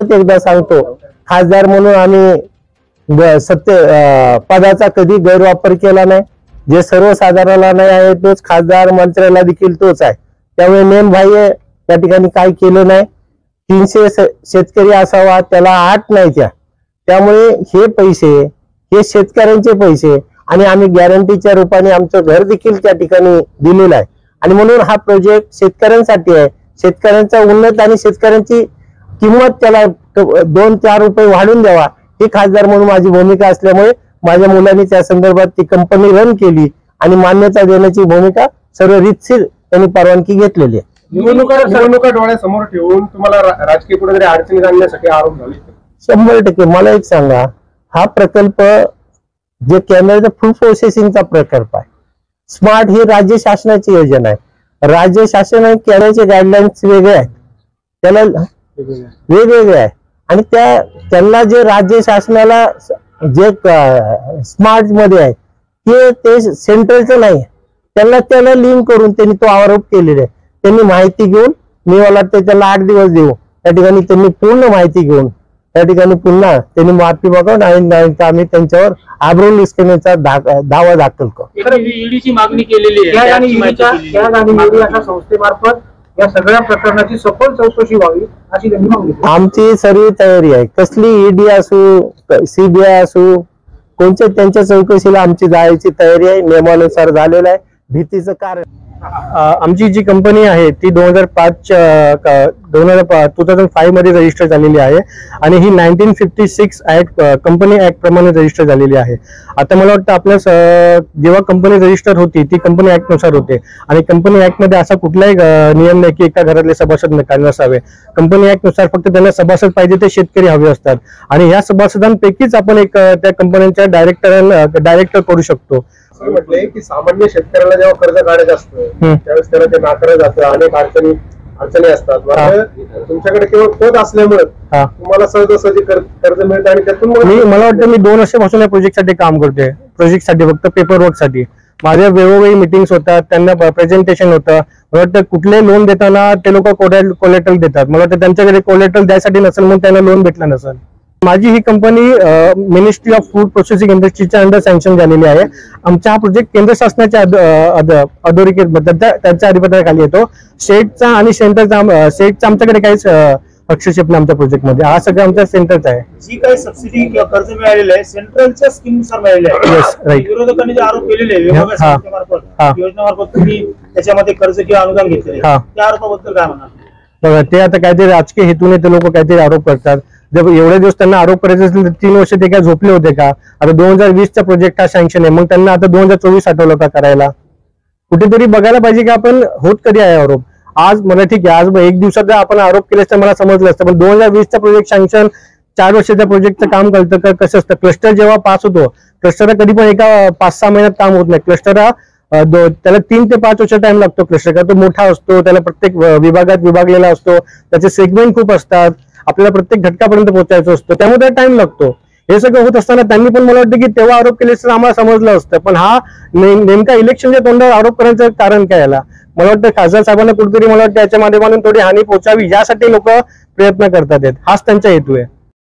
एकदा सांगतो, खासदार म्हणून आम्ही पदाचा कधी गैरवापर केला नाही। जे सर्वसाधारणाला नाही आहे तोच खासदार, मंत्र्याला देखील तोच आहे। त्यामुळे नेमबाह्य त्या ठिकाणी काय केलं नाही। 300 शेतकरी असावा, त्याला 8 नाही त्यामुळे हे पैसे हे शेतकऱ्यांचे पैसे आणि आम्ही गॅरंटीच्या रूपाने आमचं घर देखील त्या ठिकाणी दिलेलं आहे। आणि म्हणून हा प्रोजेक्ट शेतकऱ्यांसाठी आहे। शेतकऱ्यांचा उन्नत आणि शेतकऱ्यांची किंमत त्याला 2-4 रुपये वाढवून द्यावा ही खासदार म्हणून माझी भूमिका असल्यामुळे माझ्या मुलांनी त्या संदर्भात ती कंपनी रन केली आणि मान्यता देण्याची भूमिका सर्व रीतशीर त्यांनी परवानगी घेतलेली आहे। निवडणुका डोळ्यासमोर ठेवून तुम्हाला राजकीय कुठेतरी अडचणीत आणण्यासाठी आरोप झाले? 100% मला एक सांगा, हा प्रकल्प जे कॅमेराचा फुल प्रोसेसिंगचा प्रकल्प आहे। स्मार्ट ही राज्य शासनाची योजना आहे। राज्य शासन आणि कॅमेराचे गाईडलाईन्स वेगळे आहेत, त्याला वेगवेगळे आहे आणि त्यांना जे राज्य शासनाला जे स्मार्ट मध्ये आहे ते सेंट्रलचं नाही, त्याला लिंक करून त्यांनी तो आरोप केलेला आहे। त्यांनी माहिती घेऊन मी मला वाटतं त्याला 8 दिवस देऊ, त्या ठिकाणी त्यांनी पूर्ण माहिती घेऊन त्या ठिकाणी पुन्हा त्यांनी माफी मागून आणि आम्ही त्यांच्यावर आबरू निष्क्रियतेचा दावा दाखल करू। ईडीची मागणी केलेली आहे, संस्थेमार्फत या सगळ्या प्रकरणाची सखोल चौकशी व्हावी अशी त्यांनी मागणी केली। आमची सर्व तयारी आहे, कसली ईडी असू सीबीआय असू कोणत्या त्यांच्या चौकशीला आमची जायची तयारी आहे, नियमानुसार झालेला आहे। भीतीचं कारण आमची जी कंपनी आहे ती 2005 मध्ये रजिस्टर झालेली आहे आणि ही 1956 ऍक्ट कंपनी ऍक्ट प्रमाणे रजिस्टर झालेली आहे। आता मला वाटतं आपल्या जेव्हा कंपनी रजिस्टर होती ती कंपनी ऍक्ट नुसार होते आणि कंपनी ऍक्ट मध्ये असा कुठलाही नियम नाही की एका घरातले सभासद नसावे। कंपनी ऍक्ट नुसार फक्त त्यांना सभासद पाहिजे ते शेतकरी हवे असतात आणि ह्या सभासदांपैकीच आपण एक त्या कंपन्यांच्या डायरेक्टर करू शकतो। म्हटले की सामान्य शेतकऱ्याला जेव्हा कर्ज काढायचं असतं त्यावेळेस त्याला ते नाकारलं जातं, अनेक अडचणी असतात। तुमच्याकडे केवळ पद असल्यामुळे तुम्हाला सहजासहजी कर्ज मिळतं आणि त्यातून मला वाटतं मी 2 वर्षापासून या प्रोजेक्टसाठी काम करतोय। प्रोजेक्टसाठी फक्त पेपर वर्कसाठी माझ्या वेळोवेळी मीटिंग्स होतात, त्यांना प्रेझेंटेशन होतं। मला वाटतं कुठले लोन देताना ते लोक कोलॅटरल देतात, मला वाटतं त्यांच्याकडे कोलॅटरल द्यायसाठी नसेल म्हणून त्यांना लोन भेटला नसेल। माझी ही company ministry of food processing इंडस्ट्रीच्या अंडर सँक्शन झालेली आहे। आमचा हा प्रोजेक्ट केंद्र शासनाच्या त्यांच्या अधिपत्याखाली येतो। स्टेटचा आणि सेंटरचा आमच्याकडे काहीच हस्तक्षेप नाही आमच्या प्रोजेक्ट मध्ये, हा सगळं आमच्या सेंटरचा आहे। जी काही सबसिडी किंवा कर्ज मिळालेलं आहे सेंट्रलच्या स्कीम नुसार मिळालेलं आहे। Yes right. विरोधकांनी जे आरोप केलेले योजनेमार्फत तुम्ही त्याच्यामध्ये कर्ज किंवा अनुदान घेतलेले त्या आरोपाबद्दल काय म्हणाल? बघा ते आता काहीतरी राजकीय हेतूने ते लोक काहीतरी आरोप करतात। जर एवढे दिवस त्यांना आरोप करायचे असेल तर 3 वर्ष ते काय झोपले होते का? आता 2020चा प्रोजेक्ट हा सँक्शन आहे, मग त्यांना आता 2024 आठवलं का करायला? कुठेतरी बघायला पाहिजे की आपण होत कधी आहे आरोप। आज मला ठीक आहे, आज 1 दिवसात जर आपण आरोप केले तर मला समजलं असतं, पण 2020चा प्रोजेक्ट सँक्शन 4 वर्षाच्या प्रोजेक्टचं काम करतं का कसं असतं? क्लस्टर जेव्हा पास होतो, क्लस्टर कधी पण एका 5-6 महिन्यात काम होत नाही। क्लस्टर त्याला 3 ते 5 वर्ष टाइम लागतो। क्लस्टर का तो मोठा असतो, त्याला प्रत्येक विभागात विभागलेला असतो, त्याचे सेगमेंट खूप असतात, आपल्याला प्रत्येक घटकापर्यंत पोहोचायचं असतं, त्यामुळे त्याला टाइम लागतो। हे सगळं होत असताना त्यांनी पण मला वाटतं की तेव्हा आरोप केले तर आम्हाला समजलं असतं, पण हा नेमका इलेक्शनच्या तोंडावर आरोप करायचं कारण काय याला? मला वाटतं खासदार साहेबांना कुठेतरी मला वाटतं याच्या माध्यमातून थोडी हानी पोहोचावी यासाठी लोक प्रयत्न करतात, हाच त्यांचा हेतू आहे।